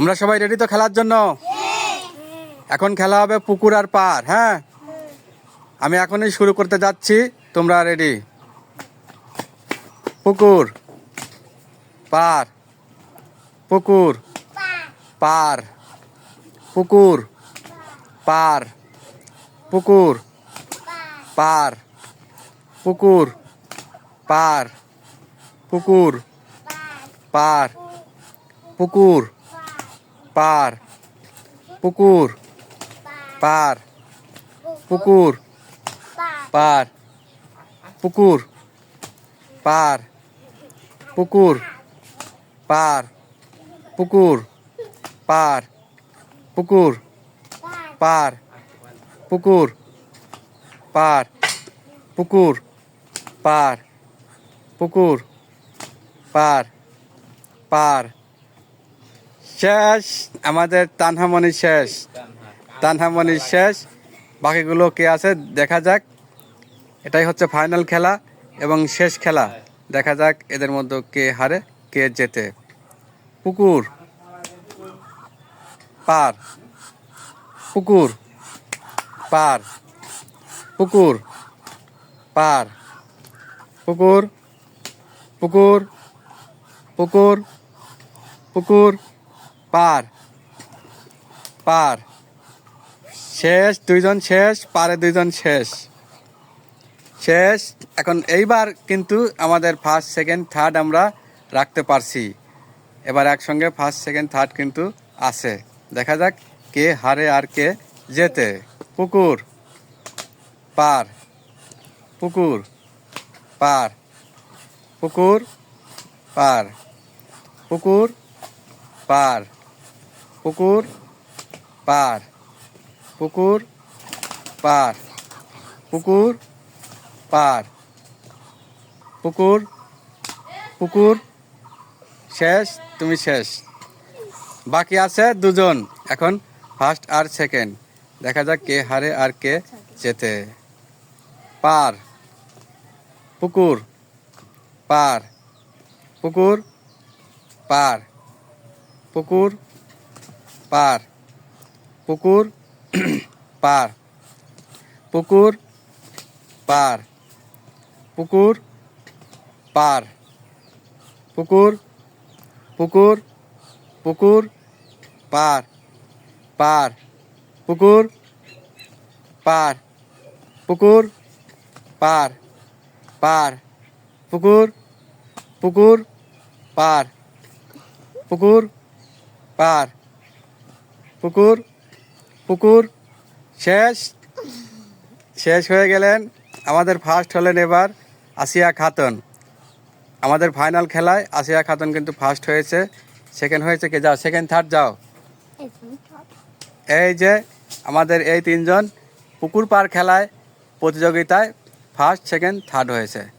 তোমরা সবাই রেডি তো খেলার জন্য? এখন খেলা হবে পুকুর আর পার। হ্যাঁ, আমি এখনই শুরু করতে যাচ্ছি, তোমরা রেডি? পুকুর, পার, পুকুর, পার, পুকুর, পার, পুকুর, পার, পুকুর, পার, পুকুর, পার, পুকুর, পার, পুকুর, পার, পুকুর, পার, পুকুর, পার, পুকুর, পার, পুকুর, পার, পুকুর, পার, পুকুর, পার, পুকুর, পার, পুকুর, পার, পার। শেষ, আমাদের তানহামণি শেষ, তানহামণি শেষ। বাকিগুলো কে আছে দেখা যাক। এটাই হচ্ছে ফাইনাল খেলা এবং শেষ খেলা। দেখা যাক এদের মধ্যে কে হারে কে জেতে। পুকুর, পার, পুকুর, পার, পুকুর, পার, পুকুর, পুকুর, পুকুর, পুকুর, পার, পার। শেষ, দুইজন শেষ, পারে দুইজন শেষ, শেষ। এখন এইবার কিন্তু আমাদের ফার্স্ট সেকেন্ড থার্ড আমরা রাখতে পারছি। এবার একসঙ্গে ফার্স্ট সেকেন্ড থার্ড কিন্তু আছে। দেখা যাক কে হারে আর কে জেতে। পুকুর, পার, পুকুর, পার, পুকুর, পার, পুকুর, পার, পুকুর, পার, পুকুর, পার, পুকুর, পার, পুকুর, পুকুর। শেষ, তুমি শেষ। বাকি আছে দুজন, এখন ফার্স্ট আর সেকেন্ড। দেখা যাক কে হারে আর কে জেতে। পার, পুকুর, পার, পুকুর, পার, পুকুর, পার, পুকুর, পার, পুকুর, পার, পুকুর, পার, পুকুর, পুকুর, পুকুর, পার, পার, পুকুর, পার, পুকুর, পার, পার, পুকুর, পুকুর, পার, পুকুর, পার, পুকুর, পুকুর। শেষ, শেষ হয়ে গেলেন। আমাদের ফার্স্ট হলেন এবার আসিয়া খাতুন। আমাদের ফাইনাল খেলায় আসিয়া খাতুন কিন্তু ফার্স্ট হয়েছে। সেকেন্ড হয়েছে কে? যাও, সেকেন্ড থার্ড যাও। এই যে আমাদের এই তিনজন পুকুর পার খেলায় প্রতিযোগিতায় ফার্স্ট সেকেন্ড থার্ড হয়েছে।